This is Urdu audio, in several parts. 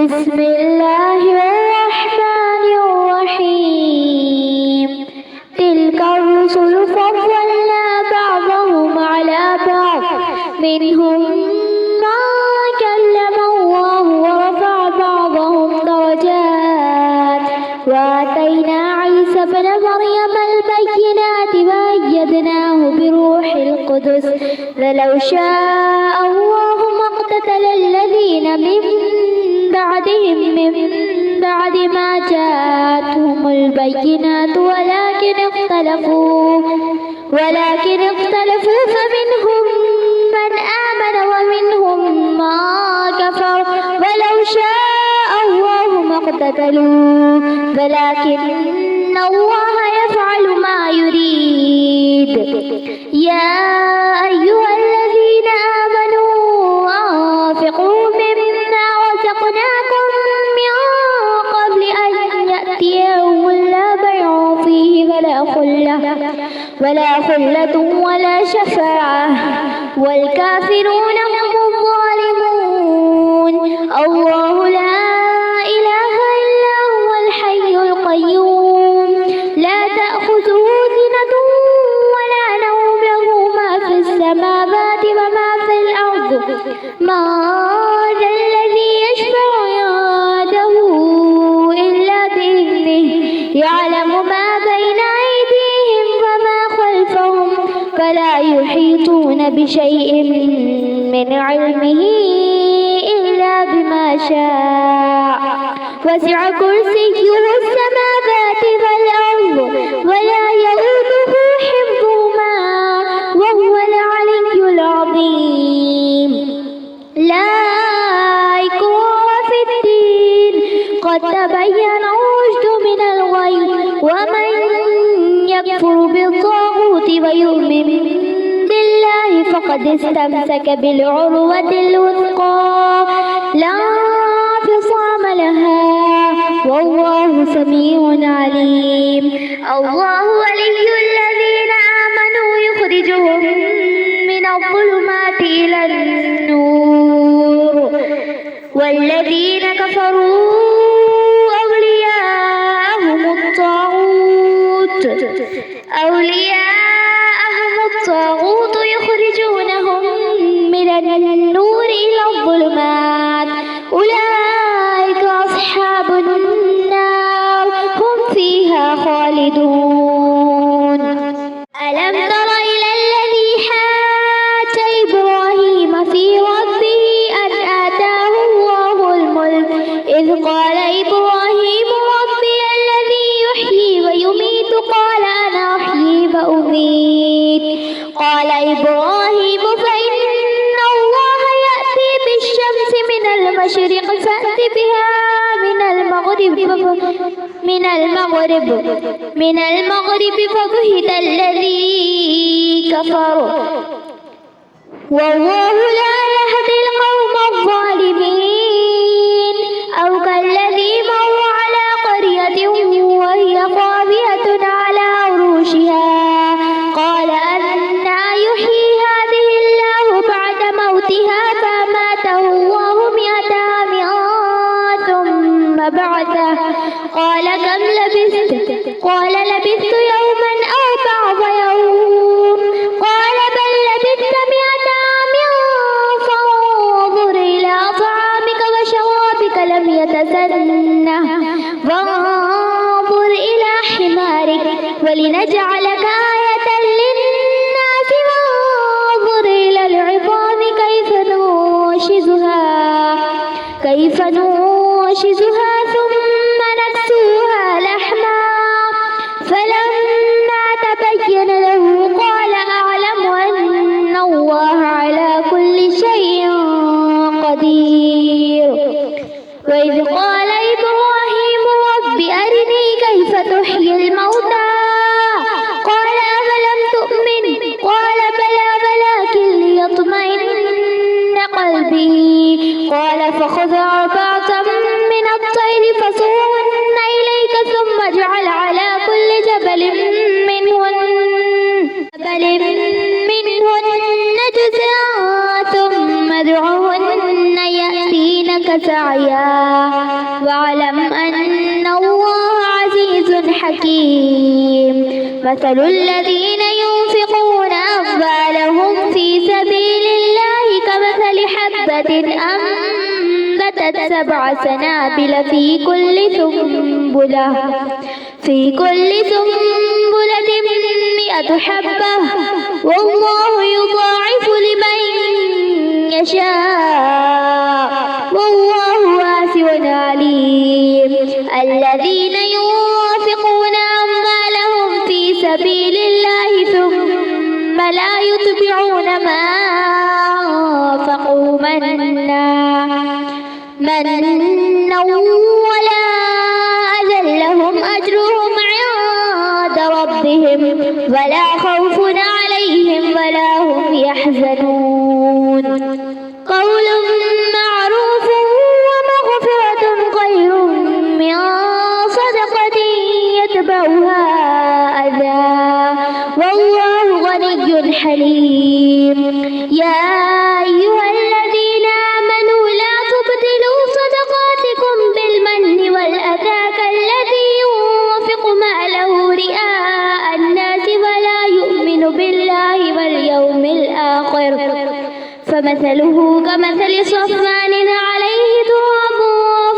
بسم الله الرحمن الرحيم تلك الرسل فضلنا بعضهم على بعض منهم من كلم الله ورفع بعضهم درجات وآتينا عيسى ابن مريم البينات وأيدناه بروح القدس ولو شاء الله ما اقتتل الذين من بعدهم من بعد ما جاءتهم البينات ولكن اختلفوا فمنهم من آمن ومنهم من كفر ولو شاء الله ما اقتتلوا ولكن الله يفعل ما يريد يا أيها الذين آمنوا أنفقوا مما رزقناكم من قبل أن يأتي يوم لا بيع فيه ولا خلة ولا شفاعة والكافرون هم الظالمون الله لا إله إلا هو الحي القيوم لا تأخذه سنة ولا نوم له ما في السماوات وما في الأرض ما ذا الذي يشفع عنده إلا بإذنه يعلم ما بين أيديهم وما خلفهم ولا يحيطون بشيء من علمه إلا بما شاء وسع كرسيه السماوات والأرض ولا يؤوده حفظهما وهو العلي العظيم لا إكراه في الدين قد تبين الرشد من الغي ومن يكفر بالطاغوت ويؤمن بالله فقد استمسك بالعروة الوثقى لا انفصام لها والله سميع عليم الله ولي الذين آمنوا يخرجهم من الظلمات إلى النور والذين كفروا أولياءهم الطاغوت يخرجونهم من النور إلى الظلمات أولئك أصحاب النار هم فيها خالدون ألم تر إلى الذي حاج إبراهيم في ربه أن آتاه الله الملك إذ قال إبراهيم ربي الذي يحيي ويميت قال أنا أحيي وأميت قال إبراهيم فإن الله يأتي بالشمس من المشرق فأت بها من المغرب فبهت الذي كفر والله لا يهدي القوم الظالمين أو كالذي مر على قرية وهي خاوية على عروشها قال أنى يحيي هذه الله بعد موتها فأماته الله 100 عام ثم بعثه قال كم لبثت قال لبثت يوما أو بعض يوم قال بل لبثت 100 عام فانظر إلى طعامك وشرابك لم يتسنه وانظر إلى حمارك ولنجعلك آية للناس وانظر إلى العظام كيف ننشزها ثم نكسوها لحما فلما تبين له قال أعلم أن الله على كل شيء قدير وإذ قال إبراهيم رب أرني كيف تحيي الموتى قال أفلم تؤمن قال بلى ولكن ليطمئن قلبي قال فخذ 4 من الطير فصرهن إليك ثم اجعل على كل جبل منهن جزءا ثم ادعهن يأتينك سعيا واعلم أن الله عزيز حكيم. مثل الذين ينفقون أموالهم في سبيل الله كمثل حبة أنبتت 7 سنابل في كل سنبلة 100 حبة والله يضاعف لمن يشاء والله واسع عليم. الذين ينفقون أموالهم في سبيل الله ثم لا يتبعون ما أنفقوا منا ولا أذى لهم أجرهم عند ربهم ولا خوف عليهم ولا هم يحزنون. قول معروف ومغفرة خير من صدقة يتبعها أذى والله غني حليم. يا أيها الذين آمنوا لا تبطلوا صدقاتكم بالمن والأذى كالذي ينفق ماله رئاء الناس ولا يؤمن بالله واليوم الآخر فمثله كمثل صفوان عليه تراب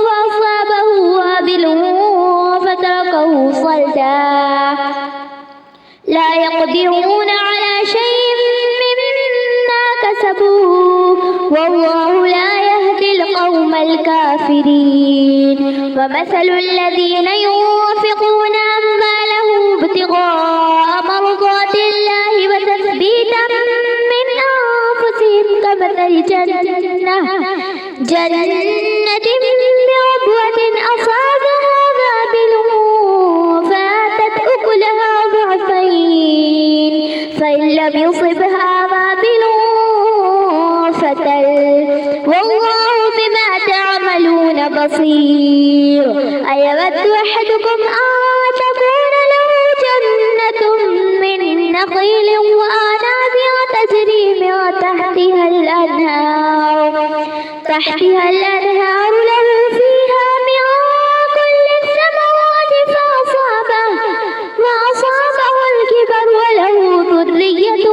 فأصابه وابل فتركه صلدا لا يقدرون على شيء مما كسبوا والله لا يهدي القوم الكافرين. ومثل الذين ينفقون أموالهم ابتغاء مرضات الله وتثبيتا من أنفسهم كمثل جنة بربوة أصابها وابل فآتت أكلها ضعفين فإن لم يصبها وابل فتل والله بما تعملون بصير. أيود أحدكم أن تكون له جنة من نخيل وأعناب تجري من تحتها الأنهار له فيها من كل الثمرات فأصابه الكبر وله ذرية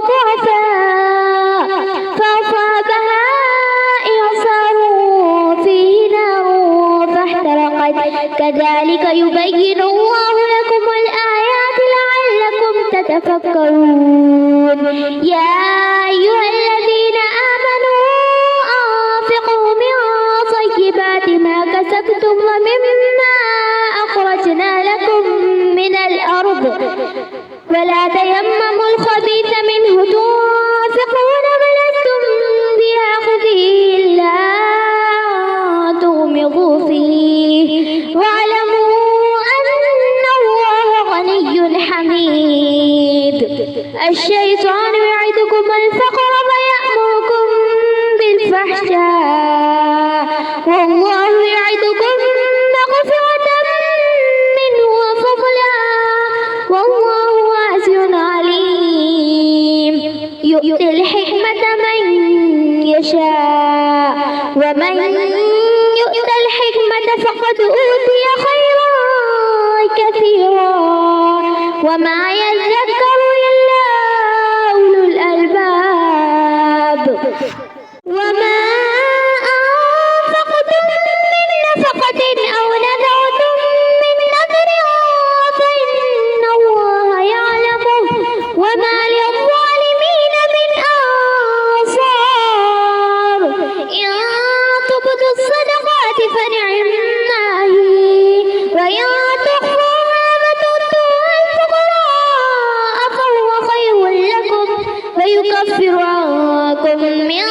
ضعفاء فأصابها إعصار فيه نار فاحترقت. كذلك يبين الله لكم الآيات لعلكم تتفكرون. يا أيها الذين آمنوا أنفقوا من طيبات ما كسبتم ومما أخرجنا لكم من الأرض ولا تيمموا الخبيث منه تنفقون ولستم بآخذه إلا أن تغمضوا فيه واعلموا أن الله غني حميد. الشيطان يعدكم الفقر ويأمركم بالفحشاء والله يعدكم مغفرة منه وفضلا والله واسع عليم. يؤتي الحكمة من يشاء ومن يؤت الحكمة فقد أوتي خيرا كثيرا وما يذكر إلا أولو الألباب. وما أنفقتم من نفقة أو نذرتم من نذر فإن الله يعلمه وما للظالمين من أنصار. إن تبدوا الصدقات فنعما هي وإن تخفوها وتؤتوها الفقراء فهو خير لكم ويكفر عنكم من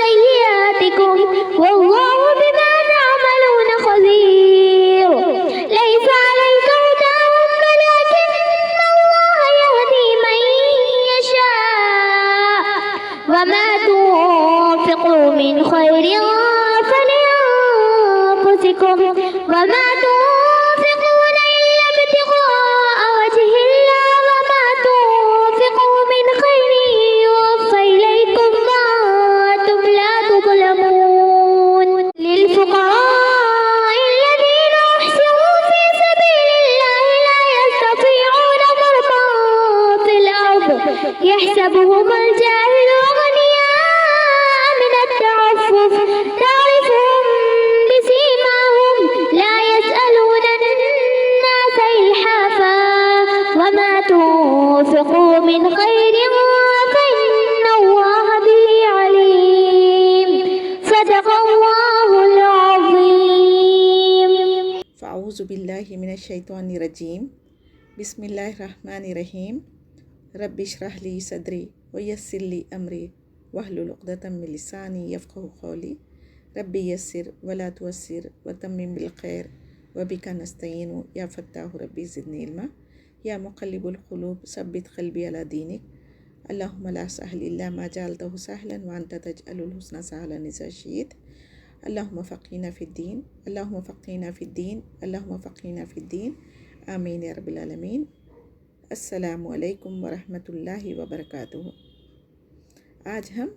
سيئاتكم والله بما تعملون خبير. ليس عليك هداهم ولكن الله يهدي من يشاء وما تنفقوا من خير فلأنفسكم وما تنفقون إلا ابتغاء وجه الله وما تنفقوا من خير يوفى إليكم وأنتم لا تظلمون. للفقراء يحسبهم الجاهل أغنياء من التعفف تعرفهم بسيماهم لا يسألون الناس إلحافا وما تنفقوا من خير فإن الله به عليم صدق الله العظيم. فأعوذ بالله من الشيطان الرجيم. بسم الله الرحمن الرحيم. رب اشرح لي صدري ويسر لي أمري واحلل عقدة من لساني يفقهوا قولي. رب يسر ولا تعسر وتمم بالخير وبك نستعين يا فتاح ربي زدني علما يا مقلب القلوب ثبت قلبي على دينك. اللهم لا سهل إلا ما جعلته سهلا وأنت تجعل الحزن سهلا إذا شئت. اللهم فقهنا في الدين، اللهم فقهنا في الدين، اللهم فقهنا في الدين. آمین یا رب العالمین. السلام علیکم ورحمۃ اللہ وبرکاتہ. آج ہم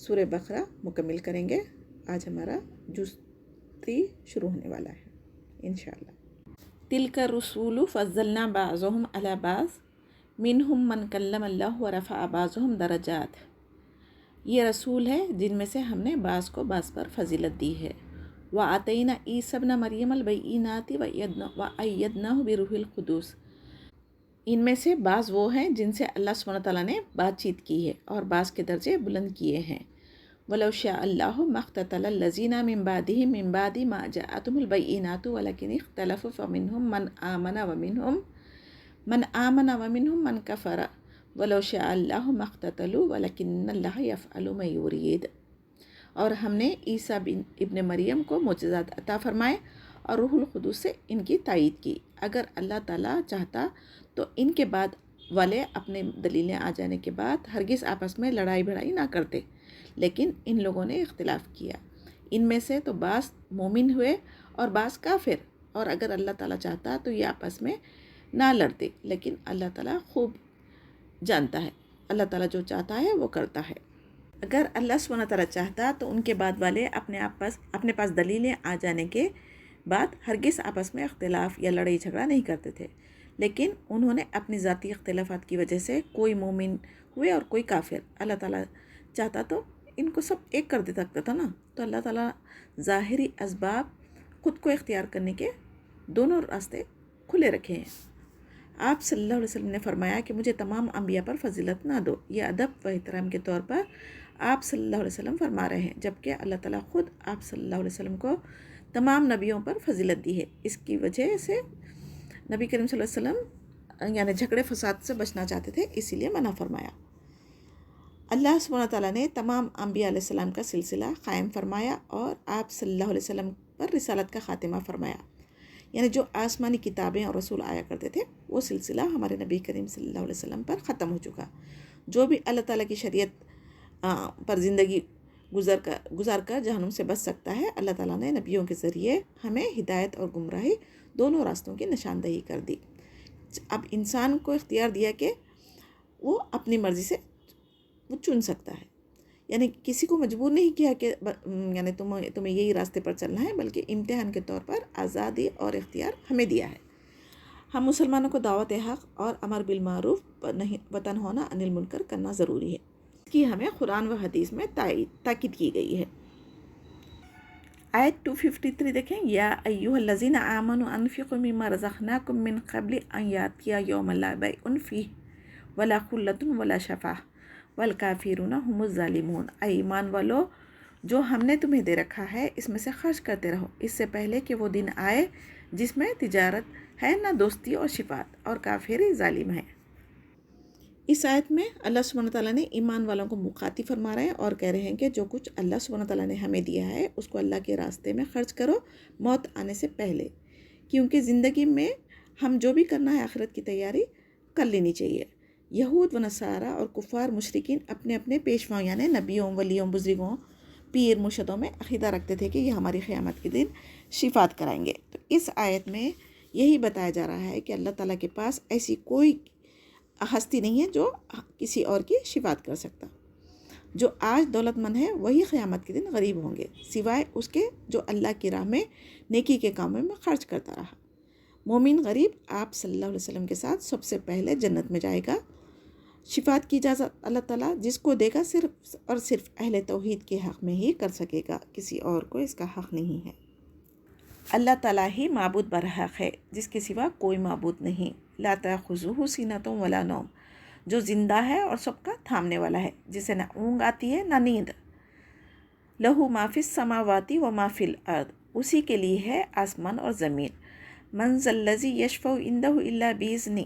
سورہ بقرہ مکمل کریں گے. آج ہمارا جز 3 شروع ہونے والا ہے انشاءاللہ. تلک الرسول فضلنا بعضهم علی بعض منہم من کلم اللہ ورفع بعضهم درجات. یہ رسول ہے جن میں سے ہم نے بعض کو بعض پر فضیلت دی ہے. وَآتَيْنَا عِیسیٰ ابْنَ مَرْیَمَ الْبَیِّنَاتِ وَأَیَّدْنَاهُ بِرُوحِ الْقُدُوس. ان میں سے بعض وہ ہیں جن سے اللہ سبحانہ تعالیٰ نے بات چیت کی ہے اور بعض کے درجے بلند کیے ہیں. وَلَوْ شَاءَ اللَّهُ مَا اقْتَتَلَ الَّذِينَ مِن بَعْدِهِم مِّن بَعْدِ مَا جَاءَتْهُمُ الْبَيِّنَاتُ وَلَٰكِنِ اخْتَلَفُوا فَمِنْهُم مَّنْ آمَنَ وَمِنْهُم مَّنْ كَفَرَ وَلَوْ شَاءَ اللَّهُ مَا اقْتَتَلُوا وَلَٰكِنَّ اللَّهَ يَفْعَلُ مَا يُرِيدُ. اور ہم نے عیسیٰ ابن مریم کو معجزات عطا فرمائے اور روح القدس سے ان کی تائید کی. اگر اللہ تعالیٰ چاہتا تو ان کے بعد والے اپنے دلیلیں آ جانے کے بعد ہرگز آپس میں لڑائی بھڑائی نہ کرتے، لیکن ان لوگوں نے اختلاف کیا. ان میں سے تو بعض مومن ہوئے اور بعض کافر. اور اگر اللہ تعالیٰ چاہتا تو یہ آپس میں نہ لڑتے، لیکن اللہ تعالیٰ خوب جانتا ہے. اللہ تعالیٰ جو چاہتا ہے وہ کرتا ہے. اگر اللہ سبحانہ تعالیٰ چاہتا تو ان کے بعد والے اپنے پاس دلیلیں آ جانے کے بعد ہرگز آپس میں اختلاف یا لڑائی جھگڑا نہیں کرتے تھے، لیکن انہوں نے اپنی ذاتی اختلافات کی وجہ سے کوئی مومن ہوئے اور کوئی کافر. اللہ تعالیٰ چاہتا تو ان کو سب ایک کر دیتا تھا نا. تو اللہ تعالیٰ ظاہری اسباب خود کو اختیار کرنے کے دونوں راستے کھلے رکھے ہیں. آپ صلی اللہ علیہ وسلم نے فرمایا کہ مجھے تمام انبیاء پر فضیلت نہ دو. یہ ادب و احترام کے طور پر آپ صلی اللہ علیہ وسلم فرما رہے ہیں، جبکہ اللہ تعالیٰ خود آپ صلی اللہ علیہ وسلم کو تمام نبیوں پر فضیلت دی ہے. اس کی وجہ سے نبی کریم صلی اللہ علیہ وسلم یعنی جھگڑے فساد سے بچنا چاہتے تھے، اسی لیے منع فرمایا. اللہ سبحانہ تعالیٰ نے تمام انبیاء علیہ السلام کا سلسلہ قائم فرمایا اور آپ صلی اللہ علیہ وسلم پر رسالت کا خاتمہ فرمایا. یعنی جو آسمانی کتابیں اور رسول آیا کرتے تھے وہ سلسلہ ہمارے نبی کریم صلی اللہ علیہ وسلم پر ختم ہو چکا. جو بھی اللہ تعالیٰ کی شریعت پر زندگی گزار کر جہنم سے بچ سکتا ہے، اللہ تعالیٰ نے نبیوں کے ذریعے ہمیں ہدایت اور گمراہی دونوں راستوں کی نشاندہی کر دی. اب انسان کو اختیار دیا کہ وہ اپنی مرضی سے وہ چن سکتا ہے. یعنی کسی کو مجبور نہیں کیا کہ یعنی تمہیں یہی راستے پر چلنا ہے، بلکہ امتحان کے طور پر آزادی اور اختیار ہمیں دیا ہے. ہم مسلمانوں کو دعوت حق اور امر بالمعروف و تنہی عن المنکر کرنا ضروری ہے. اس کی ہمیں قرآن و حدیث میں تاکید کی گئی ہے. آیت 253 دیکھیں. یا ایھا الذین آمنوا انفقوا مما رزقناکم من قبل ان یأتی یوم لا بیع فیہ ولا خلۃ ولا شفاعۃ والکافرون هم الظالمون. اے ایمان والو، جو ہم نے تمہیں دے رکھا ہے اس میں سے خرچ کرتے رہو، اس سے پہلے کہ وہ دن آئے جس میں تجارت ہے نہ دوستی اور شفاعت، اور کافر ظالم ہے. اس آیت میں اللہ سبحانہ تعالیٰ نے ایمان والوں کو مخاطب فرما رہے ہیں اور کہہ رہے ہیں کہ جو کچھ اللہ سبحانہ تعالیٰ نے ہمیں دیا ہے اس کو اللہ کے راستے میں خرچ کرو موت آنے سے پہلے، کیونکہ زندگی میں ہم جو بھی کرنا ہے آخرت کی تیاری کر لینی چاہیے. یہود و نصارہ اور کفار مشرکین اپنے اپنے پیشواؤں یعنی نبیوں، ولیوں، بزرگوں، پیر، مرشدوں میں عقیدہ رکھتے تھے کہ یہ ہماری قیامت کے دن شفاعت کرائیں گے. تو اس آیت میں یہی بتایا جا رہا ہے کہ اللہ تعالیٰ کے پاس ایسی کوئی ہستی نہیں ہے جو کسی اور کی شفاعت کر سکتا. جو آج دولت مند ہے وہی قیامت کے دن غریب ہوں گے، سوائے اس کے جو اللہ کی راہ میں نیکی کے کاموں میں خرچ کرتا رہا. مومن غریب آپ صلی اللہ علیہ وسلم کے ساتھ سب سے پہلے جنت میں جائے گا. شفاعت کی اجازت اللہ تعالیٰ جس کو دے گا صرف اور صرف اہل توحید کے حق میں ہی کر سکے گا، کسی اور کو اس کا حق نہیں ہے۔ اللہ تعالیٰ ہی معبود برحق ہے جس کے سوا کوئی معبود نہیں۔ لا تأخذہ سینۃ ولا نوم، جو زندہ ہے اور سب کا تھامنے والا ہے، جسے نہ اونگ آتی ہے نہ نیند۔ لہ ما فی السماوات و ما فی الارض، اسی کے لیے ہے آسمان اور زمین۔ من ذا الذی یشفع عندہ الا باذنہ،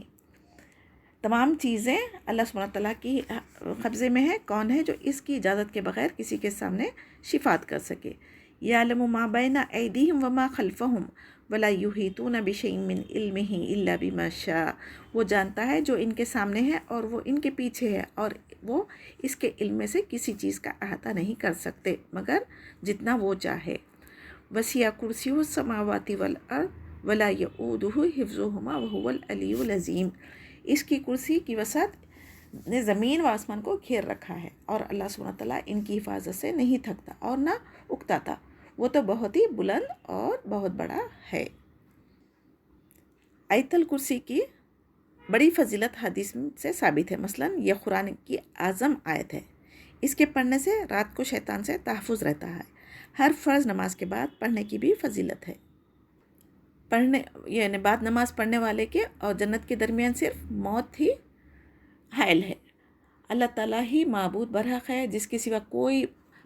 تمام چیزیں اللہ سبحانہ تعالیٰ کی قبضے میں ہے، کون ہے جو اس کی اجازت کے بغیر کسی کے سامنے شفاعت کر سکے۔ یعلم ما بین ایدیہم وما خلفہم ولا یحیطون بشیء من علمہ الا بما شاء، وہ جانتا ہے جو ان کے سامنے ہے اور وہ ان کے پیچھے ہے، اور وہ اس کے علم میں سے کسی چیز کا احاطہ نہیں کر سکتے مگر جتنا وہ چاہے۔ وسع کرسیہ السماوات والارض ولا یؤودہ حفظہما وہو العلی العظیم، اس کی کرسی کی وسعت نے زمین و آسمان کو گھیر رکھا ہے، اور اللہ سبحانہ تعالیٰ ان کی حفاظت سے نہیں تھکتا اور نہ اکتاتا، وہ تو بہت ہی بلند اور بہت بڑا ہے۔ آیت الکرسی کی بڑی فضیلت حدیث سے ثابت ہے، مثلا یہ قرآن کی اعظم آیت ہے، اس کے پڑھنے سے رات کو شیطان سے تحفظ رہتا ہے۔ ہر فرض نماز کے بعد پڑھنے کی بھی فضیلت ہے، یعنی بعد نماز پڑھنے والے کے اور جنت کے درمیان صرف موت ہی حائل ہے۔ اللہ تعالیٰ ہی معبود برحق ہے جس کے سوا کوئی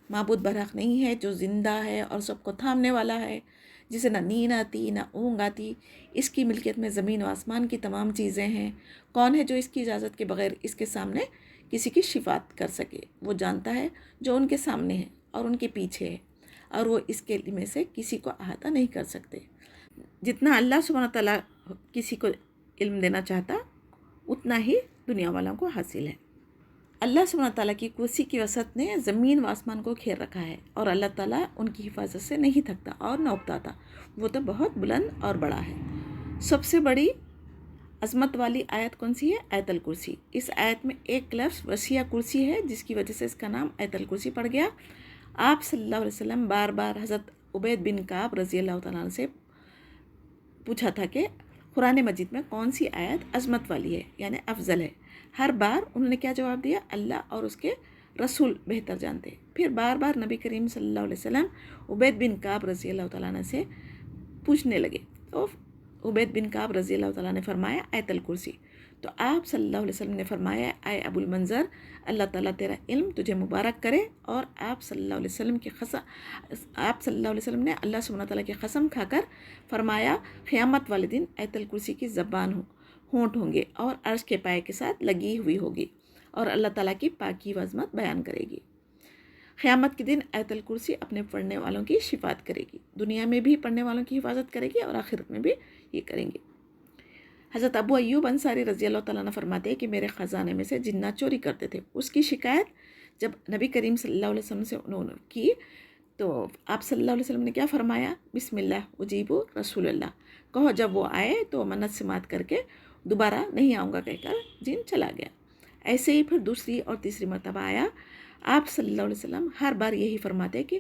معبود برحق نہیں ہے، جو زندہ ہے اور سب کو تھامنے والا ہے، جسے نہ نیند آتی نہ اونگ آتی۔ اس کی ملکیت میں زمین و آسمان کی تمام چیزیں ہیں، کون ہے جو اس کی اجازت کے بغیر اس کے سامنے کسی کی شفاعت کر سکے؟ وہ جانتا ہے جو ان کے سامنے ہے اور ان کے پیچھے ہے، اور وہ اس کے علم سے کسی کو احاطہ نہیں کر سکتے۔ جتنا اللہ سبحانہ تعالیٰ کسی کو علم دینا چاہتا اتنا ہی دنیا والوں کو حاصل ہے۔ اللہ سبحانہ تعالیٰ کی کرسی کی وسعت نے زمین و آسمان کو گھیر رکھا ہے، اور اللہ تعالیٰ ان کی حفاظت سے نہیں تھکتا اور نہ اکتاتا، وہ تو بہت بلند اور بڑا ہے۔ سب سے بڑی عظمت والی آیت کون سی ہے؟ آیت الکرسی۔ اس آیت میں ایک لفظ وسیع کرسی ہے، جس کی وجہ سے اس کا نام آیت الکرسی پڑ گیا۔ آپ صلی اللہ علیہ وسلم بار بار حضرت عبید بن کعب رضی اللہ تعالیٰ عنہ سے پوچھا تھا کہ قرآن مجید میں کون سی آیت عظمت والی ہے، یعنی افضل ہے۔ ہر بار انہوں نے کیا جواب دیا؟ اللہ اور اس کے رسول بہتر جانتے۔ پھر بار بار نبی کریم صلی اللہ علیہ وسلم عبید بن کعب رضی اللہ تعالیٰ عنہ سے پوچھنے لگے، تو عبید بن کعب رضی اللہ تعالیٰ نے فرمایا آیت الکرسی۔ تو آپ صلی اللہ علیہ وسلم نے فرمایا، اے ابو المنظر، اللہ تعالیٰ تیرا علم تجھے مبارک کرے، اور آپ صلی اللہ علیہ وسلم نے اللہ سبحانہ تعالیٰ کی قسم کھا کر فرمایا، قیامت والے دن آیت الکرسی کی زبان ہونٹ ہوں گے اور عرش کے پائے کے ساتھ لگی ہوئی ہوگی، اور اللہ تعالیٰ کی پاکی و عظمت بیان کرے گی۔ قیامت کے دن آیت الکرسی اپنے پڑھنے والوں کی شفاعت کرے گی، دنیا میں بھی پڑھنے والوں کی حفاظت کرے گی اور آخرت میں بھی یہ کریں گے۔ حضرت ابو ایوب انصاری رضی اللہ تعالیٰ عنہ فرماتے ہیں کہ میرے خزانے میں سے جنات چوری کرتے تھے۔ اس کی شکایت جب نبی کریم صلی اللہ علیہ وسلم سے انہوں نے کی، تو آپ صلی اللہ علیہ وسلم نے کیا فرمایا؟ بسم اللہ اجیب رسول اللہ، کہو جب وہ آئے تو منت سماعت کر کے دوبارہ نہیں آؤں گا کہہ کر جن چلا گیا۔ ایسے ہی پھر دوسری اور تیسری مرتبہ آیا، آپ صلی اللہ علیہ وسلم ہر بار یہی فرماتے کہ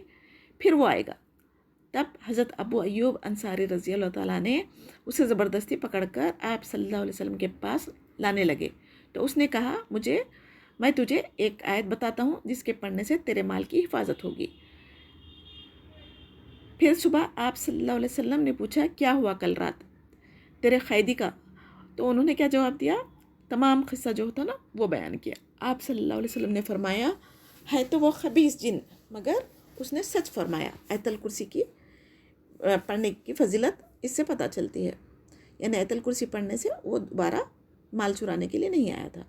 پھر وہ آئے گا۔ تب حضرت ابو ایوب انصاری رضی اللہ تعالیٰ نے اسے زبردستی پکڑ کر آپ صلی اللہ علیہ وسلم کے پاس لانے لگے، تو اس نے کہا، میں تجھے ایک آیت بتاتا ہوں جس کے پڑھنے سے تیرے مال کی حفاظت ہوگی۔ پھر صبح آپ صلی اللہ علیہ وسلم نے پوچھا، کیا ہوا کل رات تیرے قیدی کا؟ تو انہوں نے کیا جواب دیا؟ تمام قصہ جو ہوتا نا وہ بیان کیا۔ آپ صلی اللہ علیہ وسلم نے فرمایا، ہے تو وہ خبیث جن، مگر اس نے سچ فرمایا۔ آیت الکرسی کی پڑھنے کی فضیلت اس سے پتہ چلتی ہے، یعنی آیت الکرسی پڑھنے سے وہ دوبارہ مال چرانے کے لیے نہیں آیا تھا۔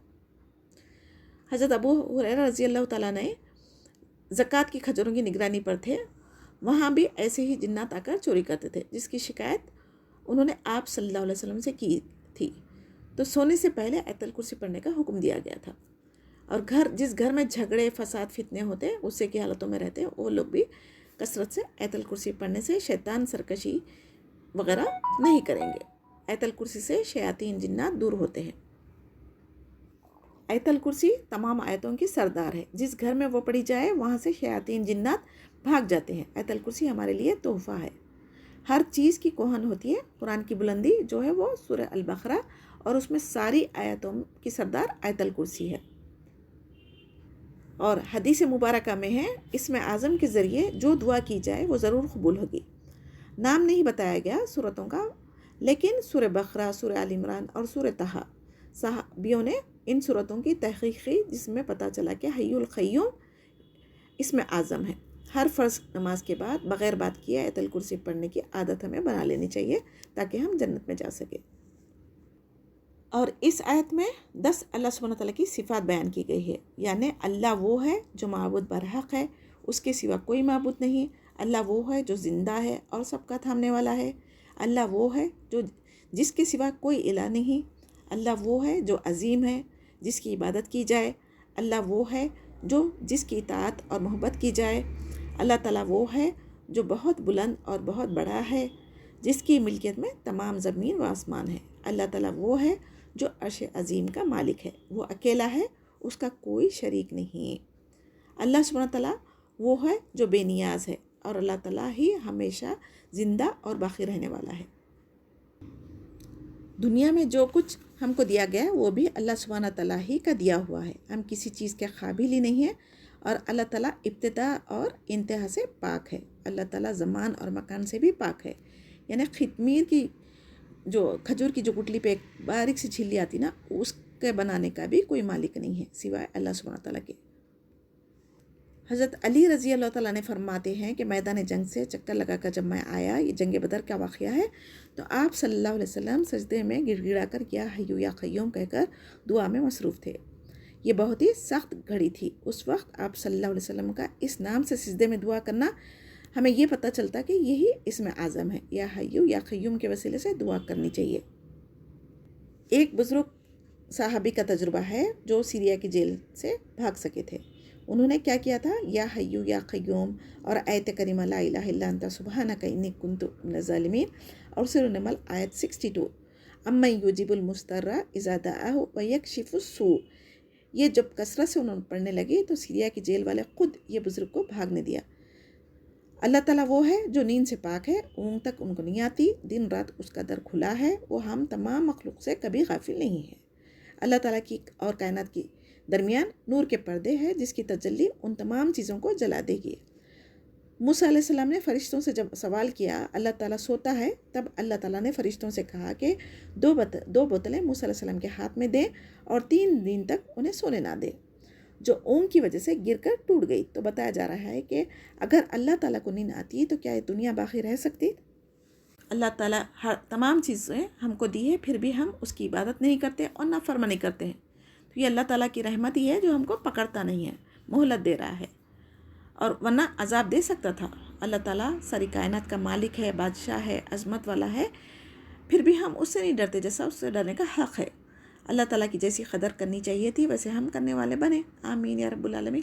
حضرت ابو ہریرہ رضی اللہ تعالیٰ نے زکوٰۃ کی کھجوروں کی نگرانی پر تھے، وہاں بھی ایسے ہی جنات آ کر چوری کرتے تھے، جس کی شکایت انہوں نے آپ صلی اللہ علیہ وسلم سے کی تھی۔ تو سونے سے پہلے آیت الکرسی پڑھنے کا حکم دیا گیا تھا، اور جس گھر میں جھگڑے فساد فتنے ہوتے غصے کی حالتوں میں رہتے وہ لوگ بھی کثرت سے آیت الکرسی پڑھنے سے شیطان سرکشی وغیرہ نہیں کریں گے۔ آیت الکرسی سے شیاطین جنات دور ہوتے ہیں۔ آیت الکرسی تمام آیتوں کی سردار ہے، جس گھر میں وہ پڑھی جائے وہاں سے شیاطین جنات بھاگ جاتے ہیں۔ آیت الکرسی ہمارے لیے تحفہ ہے، ہر چیز کی کوہن ہوتی ہے۔ قرآن کی بلندی جو ہے وہ سورہ البقرہ، اور اس میں ساری آیتوں کی سردار آیت الکرسی ہے۔ اور حدیث مبارکہ میں ہے اسم اعظم کے ذریعے جو دعا کی جائے وہ ضرور قبول ہوگی۔ نام نہیں بتایا گیا صورتوں کا، لیکن سورہ بقرہ، سورہ آل عمران اور سورہ طہ صحابیوں نے ان صورتوں کی تحقیق کی، جس میں پتہ چلا کہ حی القیوم اسم اعظم ہے۔ ہر فرض نماز کے بعد بغیر بات کیے آیت الکرسی پڑھنے کی عادت ہمیں بنا لینی چاہیے تاکہ ہم جنت میں جا سکیں۔ اور اس آیت میں 10 اللہ سبحانہ تعالیٰ کی صفات بیان کی گئی ہے، یعنی اللہ وہ ہے جو معبود برحق ہے، اس کے سوا کوئی معبود نہیں۔ اللہ وہ ہے جو زندہ ہے اور سب کا تھامنے والا ہے۔ اللہ وہ ہے جو جس کے سوا کوئی الہ نہیں۔ اللہ وہ ہے جو عظیم ہے، جس کی عبادت کی جائے۔ اللہ وہ ہے جو جس کی اطاعت اور محبت کی جائے۔ اللہ تعالیٰ وہ ہے جو بہت بلند اور بہت بڑا ہے، جس کی ملکیت میں تمام زمین و آسمان ہے۔ اللہ تعالیٰ وہ ہے جو عرش عظیم کا مالک ہے، وہ اکیلا ہے، اس کا کوئی شریک نہیں۔ اللہ سبحانہ تعالیٰ وہ ہے جو بے نیاز ہے، اور اللہ تعالیٰ ہی ہمیشہ زندہ اور باقی رہنے والا ہے۔ دنیا میں جو کچھ ہم کو دیا گیا ہے وہ بھی اللہ سبحانہ تعالیٰ ہی کا دیا ہوا ہے، ہم کسی چیز کے قابل ہی نہیں ہیں، اور اللہ تعالیٰ ابتدا اور انتہا سے پاک ہے۔ اللہ تعالیٰ زمان اور مکان سے بھی پاک ہے، یعنی خمیر کی جو کھجور کی جو گٹلی پہ ایک باریک سی چھلی آتی نا، اس کے بنانے کا بھی کوئی مالک نہیں ہے سوائے اللہ سبحانہ تعالیٰ کے۔ حضرت علی رضی اللہ تعالیٰ نے فرماتے ہیں کہ میدان جنگ سے چکر لگا کر جب میں آیا، یہ جنگ بدر کا واقعہ ہے، تو آپ صلی اللہ علیہ وسلم سجدے میں گڑ گڑا کر یا حیو یا قیوم کہہ کر دعا میں مصروف تھے۔ یہ بہت ہی سخت گھڑی تھی۔ اس وقت آپ صلی اللہ علیہ وسلم کا اس نام سے سجدے میں دعا کرنا، ہمیں یہ پتہ چلتا کہ یہی اسم اعظم ہے، یا حیو یا قیوم کے وسیلے سے دعا کرنی چاہیے۔ ایک بزرگ صحابی کا تجربہ ہے جو سیریا کی جیل سے بھاگ سکے تھے۔ انہوں نے کیا کیا تھا؟ یا حیو یا قیوم اور آیت کریمہ لا الہ الا انت سبحانک انی کنت من الظالمین اور سورۃ النمل آیت 62، امن یجیب المضطر اذا دعاہ ویکشف السوء۔ یہ جب کثرت سے انہوں نے پڑھنے لگے تو سیریا کی جیل والے خود یہ بزرگ کو بھاگنے دیا۔ اللہ تعالیٰ وہ ہے جو نیند سے پاک ہے، اونگ تک ان کو نہیں آتی، دن رات اس کا در کھلا ہے، وہ ہم تمام مخلوق سے کبھی غافل نہیں ہے۔ اللہ تعالیٰ کی اور کائنات کی درمیان نور کے پردے ہیں، جس کی تجلی ان تمام چیزوں کو جلا دے گی۔ موسیٰ علیہ السلام نے فرشتوں سے جب سوال کیا اللہ تعالیٰ سوتا ہے، تب اللہ تعالیٰ نے فرشتوں سے کہا کہ دو بوتلیں موسیٰ علیہ السلام کے ہاتھ میں دیں اور 3 دن تک انہیں سونے نہ دیں، جو اونگ کی وجہ سے گر کر ٹوٹ گئی۔ تو بتایا جا رہا ہے کہ اگر اللہ تعالیٰ کو نیند آتی تو کیا یہ دنیا باقی رہ سکتی؟ اللہ تعالیٰ تمام چیزیں ہم کو دی ہے، پھر بھی ہم اس کی عبادت نہیں کرتے اور نافرمانی کرتے ہیں، تو یہ اللہ تعالیٰ کی رحمت ہی ہے جو ہم کو پکڑتا نہیں ہے، مہلت دے رہا ہے، اور ورنہ عذاب دے سکتا تھا۔ اللہ تعالیٰ ساری کائنات کا مالک ہے، بادشاہ ہے، عظمت والا ہے، پھر بھی ہم اس سے نہیں ڈرتے جیسا اس سے ڈرنے کا حق ہے۔ اللہ تعالیٰ کی جیسی قدر کرنی چاہیے تھی ویسے ہم کرنے والے بنے، آمین یا رب العالمین۔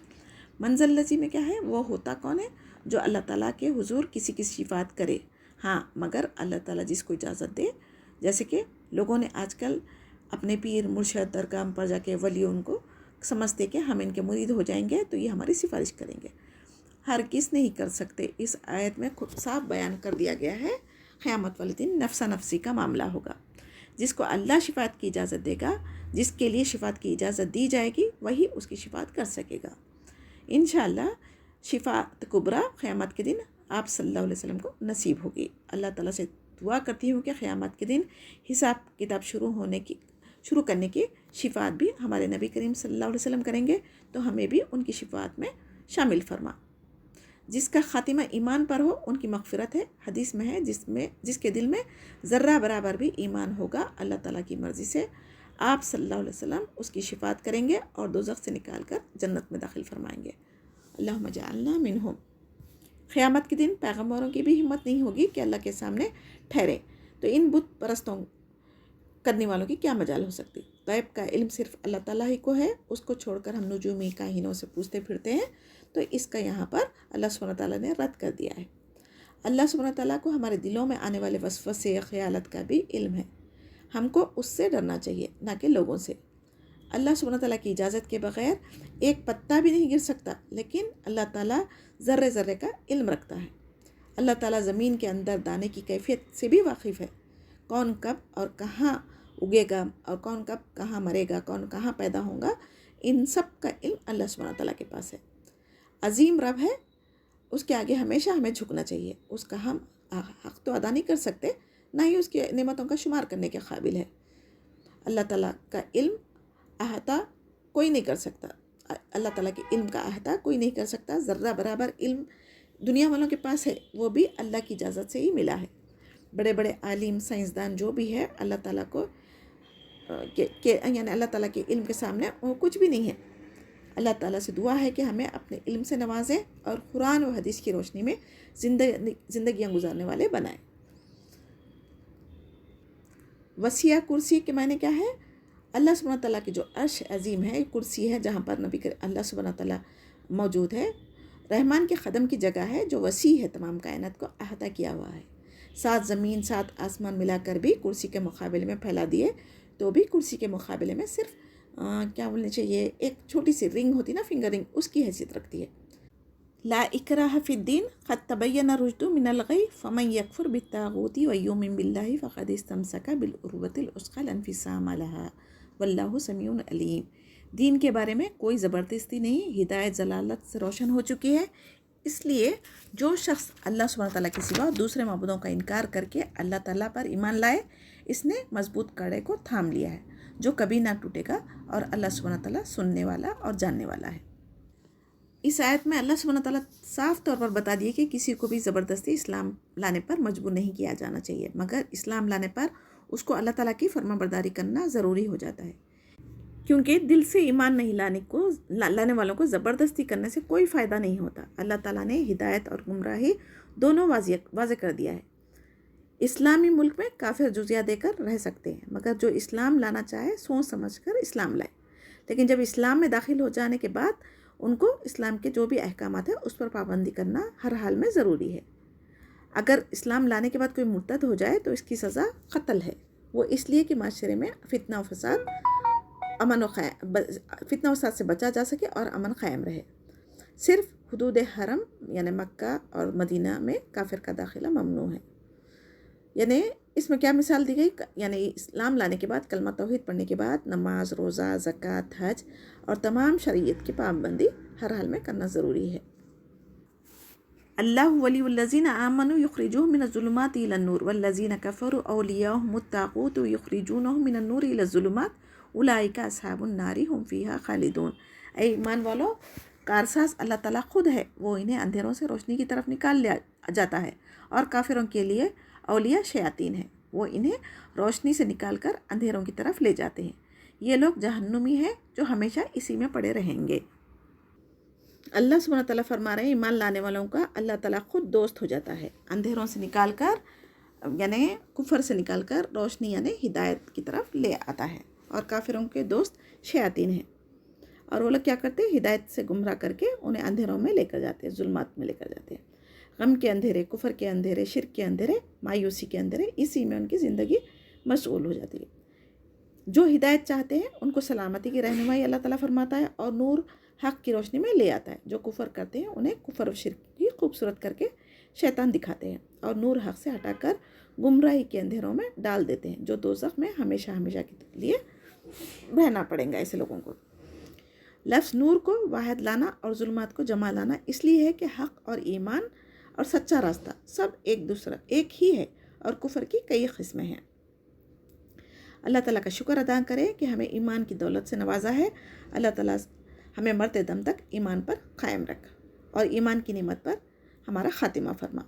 منزل لذی میں کیا ہے؟ وہ ہوتا کون ہے؟ جو اللہ تعالیٰ کے حضور کسی کی شفاعت کرے، ہاں مگر اللہ تعالیٰ جس کو اجازت دے۔ جیسے کہ لوگوں نے آج کل اپنے پیر مرشد درگاہ پر جا کے ولیوں کو سمجھتے کہ ہم ان کے مرید ہو جائیں گے تو یہ ہماری سفارش کریں گے، ہرگز نہیں کر سکتے۔ اس آیت میں خود صاف بیان کر دیا گیا ہے قیامت والے دن نفسا نفسی کا معاملہ ہوگا۔ جس کو اللہ شفاعت کی اجازت دے گا، جس کے لیے شفاعت کی اجازت دی جائے گی، وہی اس کی شفاعت کر سکے گا۔ انشاءاللہ شفاعت کبریٰ قیامت کے دن آپ صلی اللہ علیہ وسلم کو نصیب ہوگی۔ اللہ تعالیٰ سے دعا کرتی ہوں کہ قیامت کے دن حساب کتاب شروع کرنے کی شفاعت بھی ہمارے نبی کریم صلی اللہ علیہ وسلم کریں گے، تو ہمیں بھی ان کی شفاعت میں شامل فرما۔ جس کا خاتمہ ایمان پر ہو ان کی مغفرت ہے۔ حدیث میں ہے جس کے دل میں ذرہ برابر بھی ایمان ہوگا، اللہ تعالیٰ کی مرضی سے آپ صلی اللہ علیہ وسلم اس کی شفاعت کریں گے اور دوزخ سے نکال کر جنت میں داخل فرمائیں گے۔ اللہم اجعلنا منہم۔ قیامت کے دن پیغمبروں کی بھی ہمت نہیں ہوگی کہ اللہ کے سامنے ٹھہرے، تو ان بت پرستوں کرنے والوں کی کیا مجال ہو سکتی؟ غیب کا علم صرف اللہ تعالیٰ ہی کو ہے، اس کو چھوڑ کر ہم نجومی کاہنوں سے پوچھتے پھرتے ہیں، تو اس کا یہاں پر اللہ سبحانہ تعالیٰ نے رد کر دیا ہے۔ اللہ سبحانہ تعالیٰ کو ہمارے دلوں میں آنے والے وسوسے خیالت کا بھی علم ہے، ہم کو اس سے ڈرنا چاہیے نہ کہ لوگوں سے۔ اللہ سبحانہ تعالیٰ کی اجازت کے بغیر ایک پتا بھی نہیں گر سکتا، لیکن اللہ تعالیٰ ذرے ذرے کا علم رکھتا ہے۔ اللہ تعالیٰ زمین کے اندر دانے کی کیفیت سے بھی واقف ہے، کون کب اور کہاں اگے گا اور کون کب کہاں مرے گا، کون کہاں پیدا ہوگا، ان سب کا علم اللہ سبحانہ تعالیٰ کے پاس ہے. عظیم رب ہے، اس کے آگے ہمیشہ ہمیں جھکنا چاہیے. اس کا ہم حق تو ادا نہیں کر سکتے، نہ ہی اس کی نعمتوں کا شمار کرنے کے قابل ہے. اللہ تعالیٰ کا علم احاطہ کوئی نہیں کر سکتا. اللہ تعالیٰ کے علم کا احاطہ کوئی نہیں کر سکتا. ذرہ برابر علم دنیا والوں کے پاس ہے، وہ بھی اللہ کی اجازت سے ہی ملا ہے. بڑے بڑے عالم سائنسدان جو بھی ہے اللہ تعالیٰ کو یعنی اللہ تعالیٰ کے علم کے سامنے وہ کچھ بھی نہیں ہے. اللہ تعالیٰ سے دعا ہے کہ ہمیں اپنے علم سے نوازے اور قرآن و حدیث کی روشنی میں زندگیاں گزارنے والے بنائیں. وسیع کرسی کے معنی کیا ہے؟ اللہ سبحانہ تعالیٰ کی جو عرش عظیم ہے، کرسی ہے جہاں پر اللہ سبحانہ تعالیٰ موجود ہے. رحمان کے قدم کی جگہ ہے جو وسیع ہے، تمام کائنات کو احاطہ کیا ہوا ہے. 7 زمین 7 آسمان ملا کر بھی کرسی کے مقابلے میں پھیلا دیے تو بھی کرسی کے مقابلے میں صرف کیا بولنا چاہیے، ایک چھوٹی سی رنگ ہوتی نا، فنگر رنگ، اس کی حیثیت رکھتی ہے. لا اکراہ فی الدین قد تبین الرشد من الغی فمن یکفر بالطاغوت ویؤمن باللہ فقد استمسک بالعروۃ الوثقی لا انفصام لها واللہ سمیع علیم. دین کے بارے میں کوئی زبردستی نہیں، ہدایت ضلالت سے روشن ہو چکی ہے. اس لیے جو شخص اللہ سبحانہ تعالیٰ کے سوا دوسرے معبودوں کا انکار کر کے اللہ تعالیٰ پر ایمان لائے، اس نے مضبوط کڑے کو تھام لیا ہے جو کبھی نہ ٹوٹے گا، اور اللہ سبحانہ تعالیٰ سننے والا اور جاننے والا ہے. اس آیت میں اللہ سبحانہ تعالیٰ صاف طور پر بتا دیے کہ کسی کو بھی زبردستی اسلام لانے پر مجبور نہیں کیا جانا چاہیے، مگر اسلام لانے پر اس کو اللہ تعالیٰ کی فرما برداری کرنا ضروری ہو جاتا ہے. کیونکہ دل سے ایمان نہیں لانے والوں کو زبردستی کرنے سے کوئی فائدہ نہیں ہوتا. اللہ تعالیٰ نے ہدایت اور گمراہی دونوں واضح کر دیا ہے. اسلامی ملک میں کافر جزیہ دے کر رہ سکتے ہیں، مگر جو اسلام لانا چاہے سوچ سمجھ کر اسلام لائے. لیکن جب اسلام میں داخل ہو جانے کے بعد ان کو اسلام کے جو بھی احکامات ہیں اس پر پابندی کرنا ہر حال میں ضروری ہے. اگر اسلام لانے کے بعد کوئی مرتد ہو جائے تو اس کی سزا قتل ہے. وہ اس لیے کہ معاشرے میں فتنہ و فساد سے بچا جا سکے اور امن قائم رہے. صرف حدود حرم یعنی مکہ اور مدینہ میں کافر کا داخلہ ممنوع ہے. یعنی اس میں کیا مثال دی گئی؟ یعنی اسلام لانے کے بعد کلمہ توحید پڑھنے کے بعد نماز، روزہ، زکوٰۃ، حج اور تمام شریعت کی پابندی ہر حال میں کرنا ضروری ہے. اللہ ولی الذین آمنوا یخرجوہم من الظلمات الی النور والذین کفروا اولیاؤہم الطاغوت یخرجونہم من النور الی الظلمات اولئک اصحاب النار ھم فیہا خالدون. اے ایمان والو، کارساز اللہ تعالیٰ خود ہے، وہ انہیں اندھیروں سے روشنی کی طرف نکال لیا جاتا ہے، اور کافروں کے لیے اولیاء شیاطین ہیں، وہ انہیں روشنی سے نکال کر اندھیروں کی طرف لے جاتے ہیں. یہ لوگ جہنمی ہیں جو ہمیشہ اسی میں پڑے رہیں گے. اللہ سبحانہ تعالیٰ فرما رہے ہیں ایمان لانے والوں کا اللہ تعالیٰ خود دوست ہو جاتا ہے، اندھیروں سے نکال کر یعنی کفر سے نکال کر روشنی یعنی ہدایت کی طرف لے آتا ہے. اور کافروں کے دوست شیاطین ہیں، اور وہ لوگ کیا کرتے ہیں؟ ہدایت سے گمراہ کر کے انہیں اندھیروں میں لے کر جاتے ہیں، ظلمات میں لے کر جاتے ہیں. غم کے اندھیرے، کفر کے اندھیرے، شرک کے اندھیرے، مایوسی کے اندھیرے، اسی میں ان کی زندگی مشغول ہو جاتی ہے. جو ہدایت چاہتے ہیں ان کو سلامتی کی رہنمائی اللہ تعالیٰ فرماتا ہے اور نور حق کی روشنی میں لے آتا ہے. جو کفر کرتے ہیں انہیں کفر و شرک کی خوبصورت کر کے شیطان دکھاتے ہیں اور نور حق سے ہٹا کر گمراہی کے اندھیروں میں ڈال دیتے ہیں، جو دوزخ میں ہمیشہ ہمیشہ کے لیے رہنا پڑیں گا ایسے لوگوں کو. لفظ نور کو واحد لانا اور ظلمات کو جمع لانا اس لیے ہے کہ حق اور ایمان اور سچا راستہ سب ایک ہی ہے اور کفر کی کئی قسمیں ہیں. اللہ تعالیٰ کا شکر ادا کریں کہ ہمیں ایمان کی دولت سے نوازا ہے. اللہ تعالیٰ ہمیں مرتے دم تک ایمان پر قائم رکھ اور ایمان کی نعمت پر ہمارا خاتمہ فرما.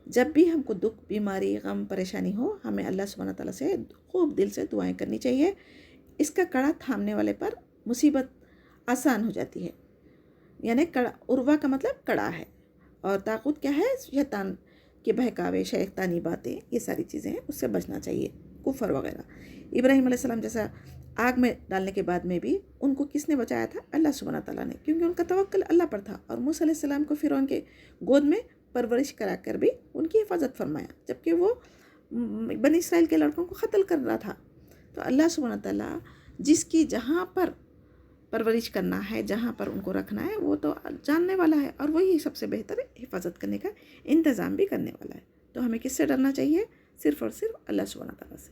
جب بھی ہم کو دکھ، بیماری، غم، پریشانی ہو، ہمیں اللہ سبحانہ تعالیٰ سے خوب دل سے دعائیں کرنی چاہیے. اس کا کڑا تھامنے والے پر مصیبت آسان ہو جاتی ہے. یعنی عروہ کا مطلب کڑا ہے، اور طاغوت کیا ہے؟ شیطان کے بہکاوے، شیطانی باتیں، یہ ساری چیزیں ہیں، اس سے بچنا چاہیے، کفر وغیرہ. ابراہیم علیہ السلام جیسا آگ میں ڈالنے کے بعد میں بھی ان کو کس نے بچایا تھا؟ اللہ سبحانہ تعالیٰ نے، کیونکہ ان کا توکل اللہ پر تھا. اور موسیٰ علیہ السلام کو فرعون کے گود میں پرورش کرا کر بھی ان کی حفاظت فرمایا، جبکہ وہ بنی اسرائیل کے لڑکوں کو قتل کر رہا تھا. تو اللہ سبحانہ تعالیٰ جس کی جہاں پر پرورش کرنا ہے، جہاں پر ان کو رکھنا ہے، وہ تو جاننے والا ہے، اور وہی سب سے بہتر حفاظت کرنے کا انتظام بھی کرنے والا ہے. تو ہمیں کس سے ڈرنا چاہیے؟ صرف اور صرف اللہ سبحانہ تعالیٰ سے.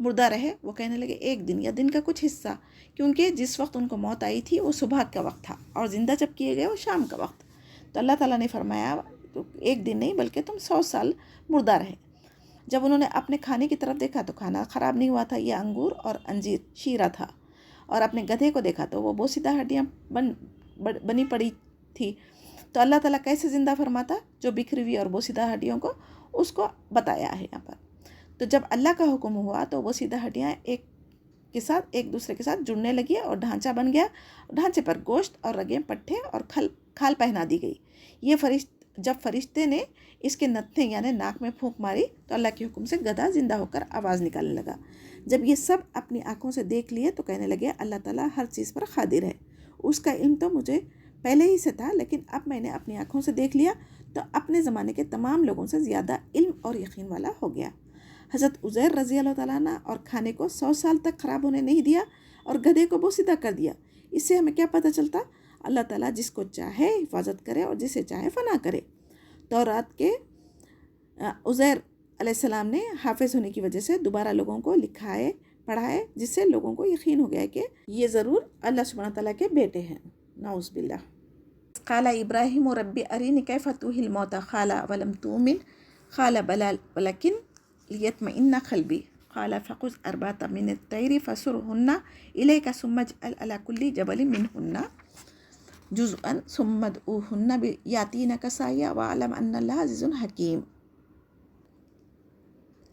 مردہ رہے؟ وہ کہنے لگے 1 دن یا دن کا کچھ حصہ، کیونکہ جس وقت ان کو موت آئی تھی وہ صبح کا وقت تھا اور زندہ جب کیے گئے وہ شام کا وقت. تو اللہ تعالیٰ نے فرمایا 1 دن نہیں بلکہ تم 100 سال مردہ رہے. جب انہوں نے اپنے کھانے کی طرف دیکھا تو کھانا خراب نہیں ہوا تھا، یہ انگور اور انجیر شیرہ تھا. اور اپنے گدھے کو دیکھا تو وہ بوسیدہ ہڈیاں بنی پڑی تھی. تو اللہ تعالیٰ کیسے زندہ فرماتا؟ جو بکھری ہوئی اور بوسیدہ ہڈیوں کو اس کو بتایا ہے یہاں پر. تو جب اللہ کا حکم ہوا تو بوسیدہ ہڈیاں ایک دوسرے کے ساتھ جڑنے لگی اور ڈھانچہ بن گیا. ڈھانچے پر گوشت اور رگیں، پٹھے اور کھال پہنا دی گئی. جب فرشتے نے اس کے نتنے یعنی ناک میں پھونک ماری تو اللہ کے حکم سے گدھا زندہ ہو کر آواز نکالنے لگا. جب یہ سب اپنی آنکھوں سے دیکھ لیے تو کہنے لگے اللہ تعالیٰ ہر چیز پر قادر ہے. اس کا علم تو مجھے پہلے ہی سے تھا، لیکن اب میں نے اپنی آنکھوں سے دیکھ لیا تو اپنے زمانے کے تمام لوگوں سے زیادہ علم اور یقین والا ہو گیا. حضرت عزیر رضی اللہ تعالیٰ عنہ اور کھانے کو 100 سال تک خراب ہونے نہیں دیا اور گدھے کو بوسیدہ کر دیا. اس سے ہمیں کیا پتہ چلتا؟ اللہ تعالیٰ جس کو چاہے حفاظت کرے اور جسے چاہے فنا کرے. تورات کے عزیر علیہ السلام نے حافظ ہونے کی وجہ سے دوبارہ لوگوں کو لکھائے پڑھائے، جس سے لوگوں کو یقین ہو گیا کہ یہ ضرور اللہ سبحانہ تعالیٰ کے بیٹے ہیں. نعوذ باللہ. قال ابراہیم رب ارینی کیف تحیی الموتی قال ولم تؤمن قال بلی ولکن لیطمئن قلبی قال فخذ 4 من الطیر فصرهن الیک ثم اجعل علی کل جبل منهن جزءا ثم ادعوهن یاتینک سعیا واعلم ان اللہ عزیز حکیم.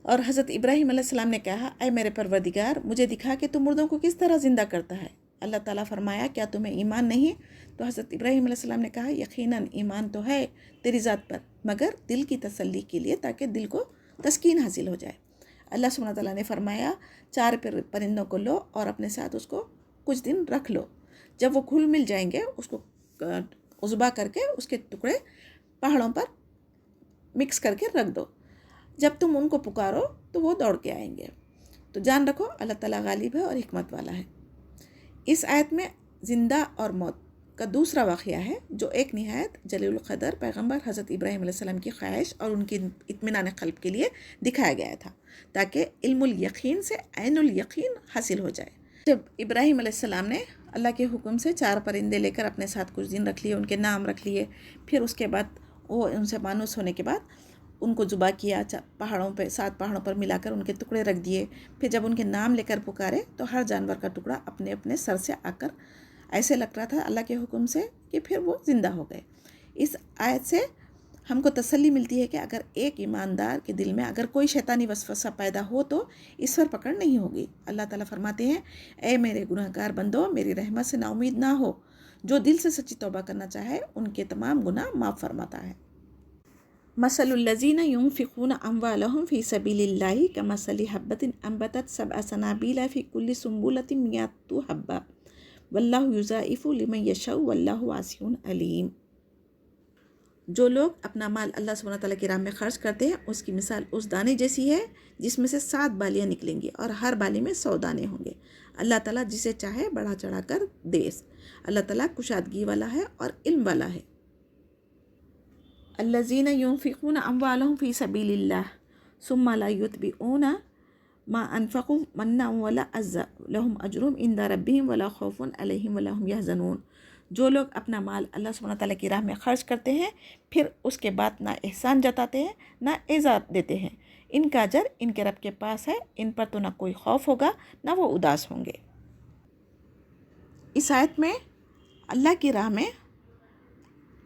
اور حضرت ابراہیم علیہ السلام نے کہا اے میرے پروردگار مجھے دکھا کہ تو مردوں کو کس طرح زندہ کرتا ہے. اللہ تعالیٰ فرمایا کیا تمہیں ایمان نہیں؟ تو حضرت ابراہیم علیہ السلام نے کہا یقیناً ایمان تو ہے تیری ذات پر، مگر دل کی تسلی کے لیے تاکہ دل کو تسکین حاصل ہو جائے. اللہ سبحانہ تعالیٰ نے فرمایا 4 پرندوں کو لو اور اپنے ساتھ اس کو کچھ دن رکھ لو. جب وہ گھل مل جائیں گے اس کو ذبح کر کے اس کے ٹکڑے پہاڑوں پر مکس کر کے رکھ دو. جب تم ان کو پکارو تو وہ دوڑ کے آئیں گے. تو جان رکھو اللہ تعالیٰ غالب ہے اور حکمت والا ہے. اس آیت میں زندہ اور موت کا دوسرا واقعہ ہے جو ایک نہایت جلیل القدر پیغمبر حضرت ابراہیم علیہ السلام کی خواہش اور ان کی اطمینان قلب کے لیے دکھایا گیا تھا تاکہ علم الیقین سے عین الیقین حاصل ہو جائے. جب ابراہیم علیہ السلام نے اللہ کے حکم سے 4 پرندے لے کر اپنے ساتھ کچھ دن رکھ لیے، ان کے نام رکھ لیے، پھر اس کے بعد وہ ان سے مانوس ہونے کے بعد ان کو ذبح کیا، 7 پہاڑوں پر ملا کر ان کے ٹکڑے رکھ دیے. پھر جب ان کے نام لے کر پکارے تو ہر جانور کا ٹکڑا اپنے اپنے سر سے آ کر ایسے لگ رہا تھا اللہ کے حکم سے کہ پھر وہ زندہ ہو گئے. اس آیت سے ہم کو تسلی ملتی ہے کہ اگر ایک ایماندار کے دل میں اگر کوئی شیطانی وسوسہ پیدا ہو تو اس پر پکڑ نہیں ہوگی. اللہ تعالیٰ فرماتے ہیں اے میرے گناہگار بندو میری رحمت سے نا امید نہ ہو، جو دل سے سچی توبہ کرنا چاہے ان کے تمام گناہ معاف فرماتا ہے. مثل الذین ينفقون اموالهم فی سبیل اللہ کمثل حبۃ انبتت 7 سنابل فی کل سنبلۃ 100 حبۃ واللہ یضاعف لمن یشاء واللہ واسع علیم. جو لوگ اپنا مال اللہ سبحانہ تعالیٰ کی راہ میں خرچ کرتے ہیں اس کی مثال اس دانے جیسی ہے جس میں سے 7 بالیاں نکلیں گی اور ہر بالی میں 100 دانے ہوں گے. اللہ تعالیٰ جسے چاہے بڑھا چڑھا کر دے. اللہ تعالیٰ کشادگی والا ہے اور علم والا ہے. الذین ينفقون اموالهم فی سبیل اللہ ثم لا یتبعون ما انفقوا منا ولا اذى لهم اجرهم عند ربهم ولا خوف علیہم ولا هم يحزنون. جو لوگ اپنا مال اللہ سبحانہ تعالیٰ کی راہ میں خرچ کرتے ہیں پھر اس کے بعد نہ احسان جتاتے ہیں نہ ایذا دیتے ہیں، ان کا اجر ان کے رب کے پاس ہے، ان پر تو نہ کوئی خوف ہوگا نہ وہ اداس ہوں گے. اس آیت میں اللہ کی راہ میں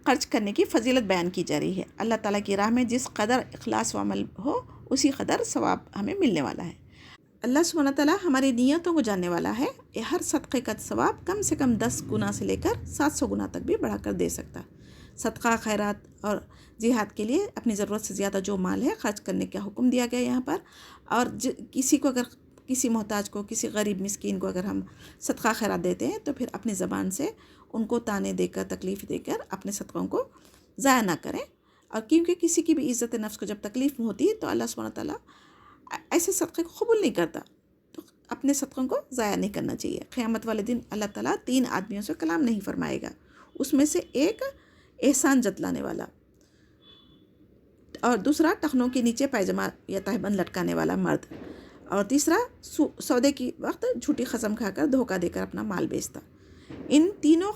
خرچ کرنے کی فضیلت بیان کی جا رہی ہے. اللہ تعالیٰ کی راہ میں جس قدر اخلاص و عمل ہو اسی قدر ثواب ہمیں ملنے والا ہے. اللہ سبحانہ تعالیٰ ہماری نیتوں کو جاننے والا ہے. ہر صدقے کا ثواب کم سے کم 10 گنا سے لے کر 700 گنا تک بھی بڑھا کر دے سکتا. صدقہ خیرات اور جہاد کے لیے اپنی ضرورت سے زیادہ جو مال ہے خرچ کرنے کا حکم دیا گیا یہاں پر. اور کسی کو اگر کسی محتاج کو کسی غریب مسکین کو اگر ہم صدقہ خیرات دیتے ہیں تو پھر اپنی زبان سے ان کو تانے دے کر تکلیف دے کر اپنے صدقوں کو ضائع نہ کریں. اور کیونکہ کسی کی بھی عزت نفس کو جب تکلیف ہوتی ہے تو اللہ سبحانہ تعالیٰ ایسے صدقے کو قبول نہیں کرتا، تو اپنے صدقوں کو ضائع نہیں کرنا چاہیے. قیامت والے دن اللہ تعالیٰ 3 آدمیوں سے کلام نہیں فرمائے گا. اس میں سے ایک احسان جتلانے والا اور دوسرا ٹخنوں کے نیچے پائجامہ یا تہبند لٹکانے والا مرد اور تیسرا سودے کی وقت جھوٹی قسم کھا کر دھوکہ دے کر اپنا مال بیچتا۔ ان تینوں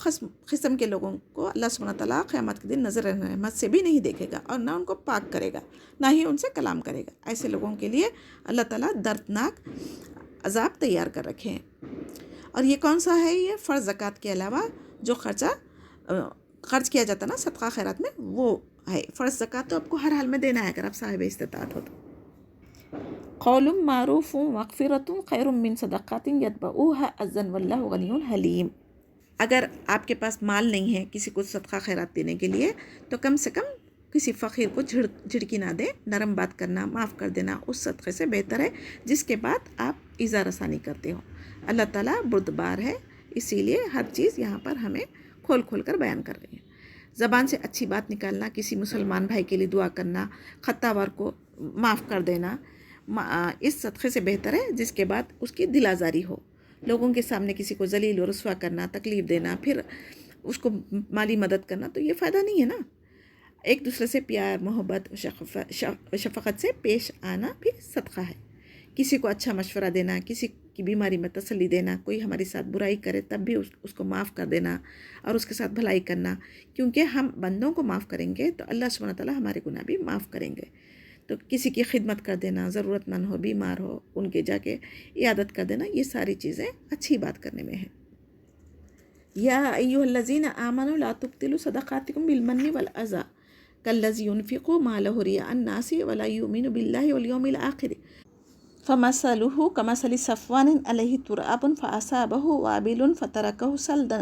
قسم کے لوگوں کو اللہ سبحانہ تعالیٰ قیامت کے دن نظر رحمت سے بھی نہیں دیکھے گا اور نہ ان کو پاک کرے گا، نہ ہی ان سے کلام کرے گا۔ ایسے لوگوں کے لیے اللہ تعالیٰ دردناک عذاب تیار کر رکھے ہیں۔ اور یہ کون سا ہے؟ یہ فرض زکوٰۃ کے علاوہ جو خرچ کیا جاتا نا صدقہ خیرات میں، وہ ہے۔ فرض زکوٰۃ تو آپ کو ہر حال میں دینا ہے اگر آپ صاحب استطاعت ہو تو۔ قول معروف مغفرۃ خیر من صدقات یتبعوها اذًا واللہ غنی حلیم۔ اگر آپ کے پاس مال نہیں ہے کسی کو صدقہ خیرات دینے کے لیے تو کم سے کم کسی فقیر کو جھڑکی نہ دیں۔ نرم بات کرنا، معاف کر دینا اس صدقے سے بہتر ہے جس کے بعد آپ ایذا رسانی کرتے ہو۔ اللہ تعالیٰ بردبار ہے، اسی لیے ہر چیز یہاں پر ہمیں کھول کھول کر بیان کر رہی ہے۔ زبان سے اچھی بات نکالنا، کسی مسلمان بھائی کے لیے دعا کرنا، خطاور کو معاف کر دینا اس صدقے سے بہتر ہے جس کے بعد اس کی دل آزاری ہو۔ لوگوں کے سامنے کسی کو ذلیل و رسوا کرنا، تکلیف دینا، پھر اس کو مالی مدد کرنا تو یہ فائدہ نہیں ہے نا۔ ایک دوسرے سے پیار، محبت، شفقت سے پیش آنا بھی صدقہ ہے۔ کسی کو اچھا مشورہ دینا، کسی کی بیماری میں تسلی دینا، کوئی ہمارے ساتھ برائی کرے تب بھی اس کو معاف کر دینا اور اس کے ساتھ بھلائی کرنا، کیونکہ ہم بندوں کو معاف کریں گے تو اللہ سبحانہ تعالیٰ ہمارے گناہ بھی معاف کریں گے۔ تو کسی کی خدمت کر دینا، ضرورت مند ہو، بیمار ہو، ان کے جا کے عیادت کر دینا، یہ ساری چیزیں اچھی بات کرنے میں ہیں۔ یا ایھا الذین آمنوا لا تبطلوا صدقاتکم بالمن والأذى کالذی ينفق مالہ رئاء الناس ولا یؤمن باللہ والیوم الآخر فمثلہ کمثل صفوان علیہ تراب فأصابہ وابل فترکہ صلدا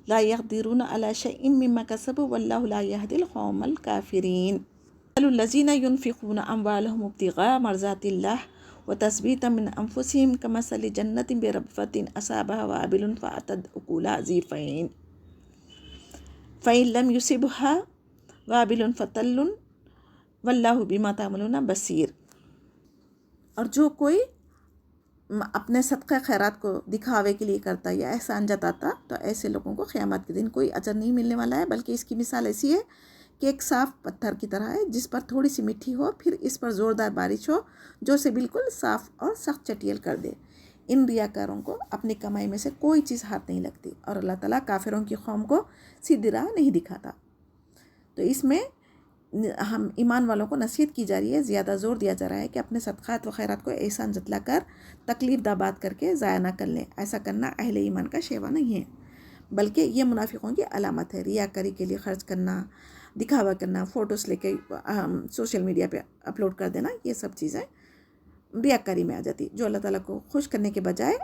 لا یقدرون علی شیء مما کسبوا واللہ لا یہدی القوم الکافرین۔ الذین ينفقون اموالهم ابتغاء مرضات اللہ وتثبیتا من انفسهم کمثل جنۃ بربوۃ اصابها وابل فآتت اکلها ضعفین فإن لم یصبها وابل فطل واللہ بما تعملون بصیر۔ اور جو کوئی اپنے صدقہ خیرات کو دکھاوے کے لیے کرتا یا احسان جتاتا تو ایسے لوگوں کو قیامت کے دن کوئی اجر نہیں ملنے والا ہے، بلکہ اس کی مثال ایسی ہے کہ ایک صاف پتھر کی طرح ہے جس پر تھوڑی سی مٹی ہو، پھر اس پر زوردار بارش ہو جو اسے بالکل صاف اور سخت چٹیل کر دے۔ ان ریاکاروں کو اپنی کمائی میں سے کوئی چیز ہاتھ نہیں لگتی اور اللہ تعالیٰ کافروں کی قوم کو سیدھی راہ نہیں دکھاتا۔ تو اس میں ہم ایمان والوں کو نصیحت کی جا رہی ہے، زیادہ زور دیا جا رہا ہے کہ اپنے صدقات و خیرات کو احسان جتلا کر، تکلیف دہ بات کر کے ضائع نہ کر لیں۔ ایسا کرنا اہل ایمان کا شیوا نہیں ہے، بلکہ یہ منافقوں کی علامت ہے۔ ریاکاری کے لیے خرچ کرنا، دکھاوا کرنا، فوٹوز لے کے سوشل میڈیا پہ اپلوڈ کر دینا، یہ سب چیزیں ریاکاری میں آ جاتی، جو اللہ تعالیٰ کو خوش کرنے کے بجائے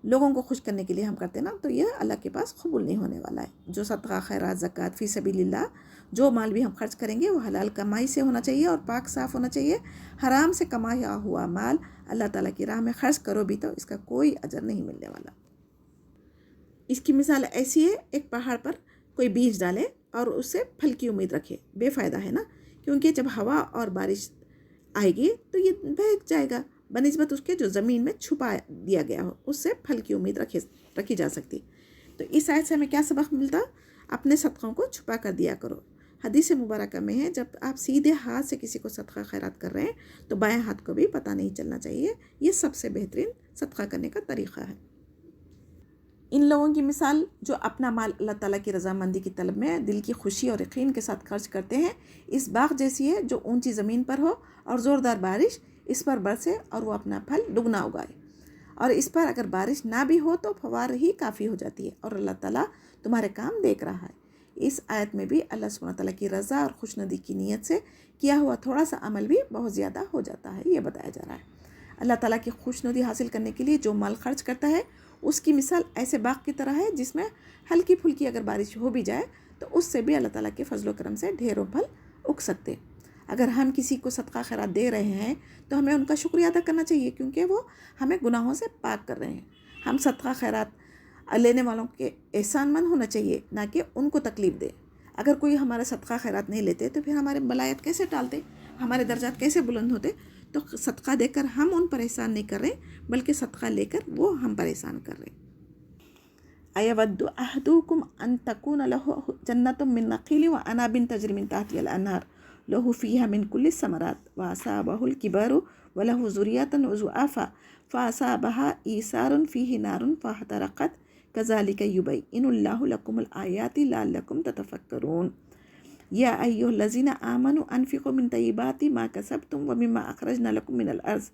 لوگوں کو خوش کرنے کے لیے ہم کرتے نا، تو یہ اللہ کے پاس قبول نہیں ہونے والا ہے۔ جو صدقہ خیرات، زکوٰۃ، فی سبیل اللہ، جو مال بھی ہم خرچ کریں گے وہ حلال کمائی سے ہونا چاہیے اور پاک صاف ہونا چاہیے۔ حرام سے کمایا ہوا مال اللہ تعالیٰ کی راہ میں خرچ کرو بھی تو اس کا کوئی اجر نہیں ملنے والا۔ اس کی مثال ایسی ہے، ایک پہاڑ پر کوئی بیج ڈالے اور اس سے پھل کی امید رکھے، بے فائدہ ہے نا، کیونکہ جب ہوا اور بارش آئے گی تو یہ بہک جائے گا بنسبت اس کے جو زمین میں چھپا دیا گیا ہو، اس سے پھل کی امید رکھی جا سکتی۔ تو اس آیت سے ہمیں کیا سبق ملتا؟ اپنے صدقوں کو چھپا کر دیا کرو۔ حدیث مبارکہ میں ہے جب آپ سیدھے ہاتھ سے کسی کو صدقہ خیرات کر رہے ہیں تو بائیں ہاتھ کو بھی پتہ نہیں چلنا چاہیے۔ یہ سب سے بہترین صدقہ کرنے کا طریقہ ہے۔ ان لوگوں کی مثال جو اپنا مال اللہ تعالیٰ کی رضامندی کی طلب میں دل کی خوشی اور یقین کے ساتھ خرچ کرتے ہیں، اس باغ جیسی ہے جو اونچی زمین پر ہو اور زوردار بارش اس پر برسے اور وہ اپنا پھل دگنا اگائے، اور اس پر اگر بارش نہ بھی ہو تو فوار ہی کافی ہو جاتی ہے اور اللہ تعالیٰ تمہارے کام دیکھ رہا ہے۔ اس آیت میں بھی اللہ سبحانہ تعالیٰ کی رضا اور خوشنودی کی نیت سے کیا ہوا تھوڑا سا عمل بھی بہت زیادہ ہو جاتا ہے، یہ بتایا جا رہا ہے۔ اللہ تعالیٰ کی خوشنودی حاصل کرنے کے لیے جو مال خرچ کرتا ہے اس کی مثال ایسے باغ کی طرح ہے جس میں ہلکی پھلکی اگر بارش ہو بھی جائے تو اس سے بھی اللہ تعالیٰ کے فضل و کرم سے ڈھیروں پھل اگ سکتے۔ اگر ہم کسی کو صدقہ خیرات دے رہے ہیں تو ہمیں ان کا شکریہ ادا کرنا چاہیے، کیونکہ وہ ہمیں گناہوں سے پاک کر رہے ہیں۔ ہم صدقہ خیرات لینے والوں کے احسان مند ہونا چاہیے، نہ کہ ان کو تکلیف دے۔ اگر کوئی ہمارا صدقہ خیرات نہیں لیتے تو پھر ہمارے بلایت کیسے ٹالتے، ہمارے درجات کیسے بلند ہوتے؟ تو صدقہ دے کر ہم ان پر احسان نہیں کر رہے، بلکہ صدقہ لے کر وہ ہم پر احسان کر رہے۔ اَیَوَدُّ أَحَدُکُمْ أَن تَکُونَ لَهُ جَنَّةٌ مِّن نَخِیلٍ وَأَعْنَابٍ تَجْرِی مِن تَحْتِہَا الْأَنْہَارُ لَهُ فِیہَا مِن کُلِّ الثَّمَرَاتِ وَأَصَابَہُ الْکِبَرُ وَلَهُ ذُرِّيَّةٌ ضُعَفَاءَ فَأَصَابَهَا إِعْصَارٌ فِيهِ نَارٌ فَاحْتَرَقَتْ كَذَلِكَ يُبَيِّنُ اللَّهُ لَكُمُ الْآيَاتِ لَعَلَّكُمْ تَتَفَكَّرُونَ يَا أَيُّهَا الَّذِينَ آمَنُوا أَنفِقُوا مِن طَيِّبَاتِ مَا كَسَبْتُمْ وَمِمَّا أَخْرَجْنَا لَكُم مِّنَ الْأَرْضِ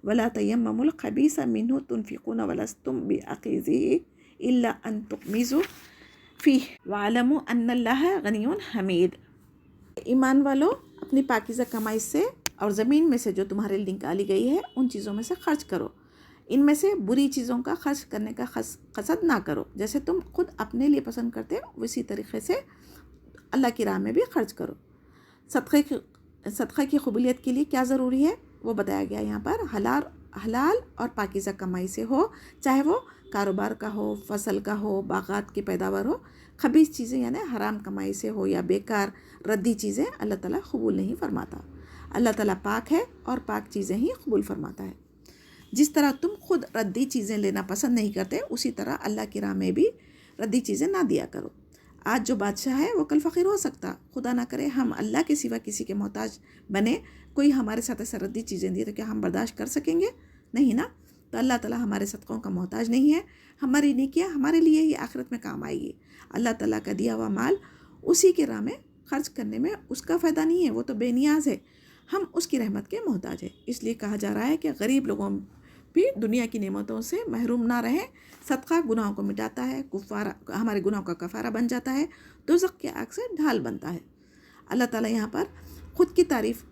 وَلَا تَيَمَّمُوا الْخَبِيثَ مِنْهُ تُنْفِقُونَ وَلَسْتُمْ بِآخِذِيهِ إِلَّا أَن تُغْمِضُوا فِيهِ وَاعْلَمُوا أَنَّ اللَّهَ غَنِيٌّ حَمِيدٌ۔ ایمان والو، اپنی پاکیزہ کمائی سے اور زمین میں سے جو تمہارے لیے نکالی گئی ہے ان چیزوں میں سے خرچ کرو، ان میں سے بری چیزوں کا خرچ کرنے کا قصد نہ کرو، جیسے تم خود اپنے لیے پسند کرتے ہو اسی طریقے سے اللہ کی راہ میں بھی خرچ کرو۔ صدقہ کی قبولیت کے لیے کیا ضروری ہے وہ بتایا گیا یہاں پر۔ حلال اور پاکیزہ کمائی سے ہو، چاہے وہ کاروبار کا ہو، فصل کا ہو، باغات کی پیداوار ہو۔ خبیث چیزیں یعنی حرام کمائی سے ہو یا بیکار ردی چیزیں اللہ تعالیٰ قبول نہیں فرماتا۔ اللہ تعالیٰ پاک ہے اور پاک چیزیں ہی قبول فرماتا ہے۔ جس طرح تم خود ردی چیزیں لینا پسند نہیں کرتے، اسی طرح اللہ کی راہ میں بھی ردی چیزیں نہ دیا کرو۔ آج جو بادشاہ ہے وہ کل فقیر ہو سکتا، خدا نہ کرے ہم اللہ کے سوا کسی کے محتاج بنے، کوئی ہمارے ساتھ ایسا ردی چیزیں دی تو کیا ہم برداشت کر سکیں گے؟ نہیں نا۔ تو اللہ تعالیٰ ہمارے صدقوں کا محتاج نہیں ہے، ہماری نیکیاں ہمارے لیے ہی آخرت میں کام آئے گی۔ اللہ تعالیٰ کا دیا ہوا مال اسی کے راہ میں خرچ کرنے میں اس کا فائدہ نہیں ہے، وہ تو بے نیاز ہے، ہم اس کی رحمت کے محتاج ہیں۔ اس لیے کہا جا رہا ہے کہ غریب لوگوں بھی دنیا کی نعمتوں سے محروم نہ رہیں۔ صدقہ گناہوں کو مٹاتا ہے، ہمارے گناہوں کا کفارہ بن جاتا ہے، دوزخ کے آگ سے ڈھال بنتا ہے۔ اللہ تعالیٰ یہاں پر خود کی تعریف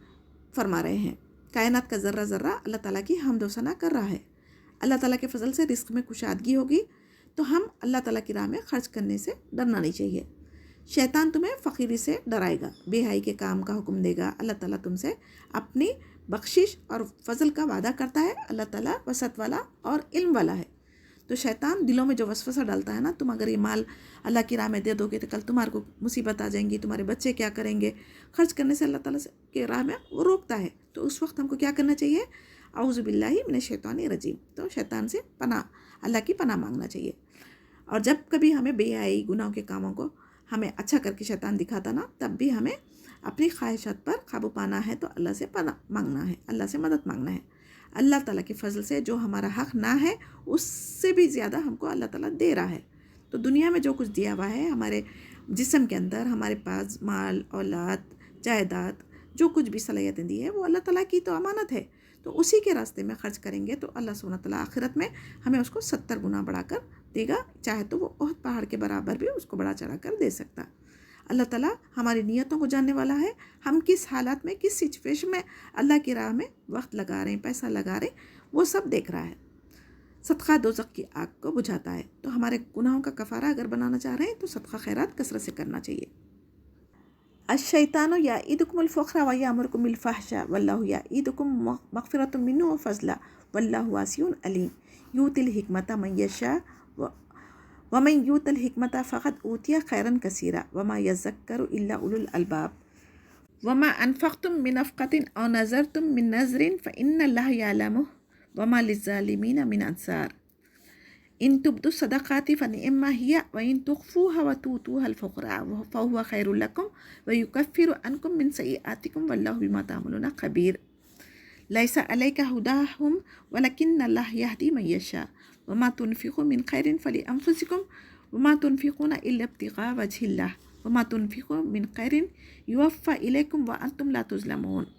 فرما رہے ہیں، کائنات کا ذرہ ذرہ اللہ تعالیٰ کی حمد و ثنا کر رہا ہے۔ اللہ تعالیٰ کے فضل سے رزق میں کشادگی ہوگی تو ہم اللہ تعالیٰ کی راہ میں خرچ کرنے سے ڈرنا نہیں چاہیے۔ شیطان تمہیں فقیری سے ڈرائے گا، بے حیائی کے کام کا حکم دے گا۔ اللہ تعالیٰ تم سے اپنی بخشش اور فضل کا وعدہ کرتا ہے۔ اللہ تعالیٰ وسعت والا اور علم والا ہے۔ تو شیطان دلوں میں جو وسوسہ ڈالتا ہے نا، تم اگر یہ مال اللہ کی راہ میں دے دو گے تو کل تمہارے کو مصیبت آ جائیں گی، تمہارے بچے کیا کریں گے، خرچ کرنے سے اللہ تعالیٰ کی راہ میں وہ روکتا ہے۔ تو اس وقت ہم کو کیا کرنا چاہیے؟ اعوذ باللہ من الشیطان الرجیم، تو شیطان سے پناہ، اللہ کی پناہ مانگنا چاہیے۔ اور جب کبھی ہمیں بے حیائی گناہوں کے کاموں کو ہمیں اچھا کر کے شیطان دکھاتا نا، تب بھی ہمیں اپنی خواہشات پر قابو پانا ہے، تو اللہ سے پناہ مانگنا ہے، اللہ سے مدد مانگنا ہے۔ اللہ تعالیٰ کے فضل سے جو ہمارا حق نہ ہے اس سے بھی زیادہ ہم کو اللہ تعالیٰ دے رہا ہے۔ تو دنیا میں جو کچھ دیا ہوا ہے ہمارے جسم کے اندر، ہمارے پاس مال، اولاد، جائیداد، جو کچھ بھی صلاحیتیں دی ہے وہ اللہ تعالیٰ کی تو امانت ہے، تو اسی کے راستے میں خرچ کریں گے تو اللہ سبحانہ تعالیٰ آخرت میں ہمیں اس کو 70 گنا بڑھا کر دے گا، چاہے تو وہ احد پہاڑ کے برابر بھی اس کو بڑھا چڑھا کر دے سکتا۔ اللہ تعالیٰ ہماری نیتوں کو جاننے والا ہے، ہم کس حالات میں، کس سچویشن میں اللہ کی راہ میں وقت لگا رہے ہیں، پیسہ لگا رہے ہیں، وہ سب دیکھ رہا ہے۔ صدقہ دوزخ کی آگ کو بجھاتا ہے، تو ہمارے گناہوں کا کفارہ اگر بنانا چاہ رہے ہیں تو صدقہ خیرات کثرت سے کرنا چاہیے۔ الشیطان یعدکم الفقر ویأمرکم بالفحشاء واللہ یعدکم مغفرۃ منہ وفضلا واللہ واسع علیم یؤتی الحکمۃ من یشاء ومن یؤت الحکمۃ فقد اوتی خیرا کثیرا وما یذکر الا اولو الالباب وما انفقتم من نفقۃ او نذرتم من نذر فإن اللہ یعلمہ وما للظالمین من انصار ان تبدوا الصدقات فنعما هي وان تخفوها وتؤتوها الفقراء فهو خير لكم ويكفر عنكم من سيئاتكم والله بما تعملون خبير ليس عليك هداهم ولكن الله يهدي من يشاء وما تنفقوا من خير فلأنفسكم وما تنفقون إلا ابتغاء وجه الله وما تنفقوا من خير يوفى إليكم وأنتم لا تظلمون۔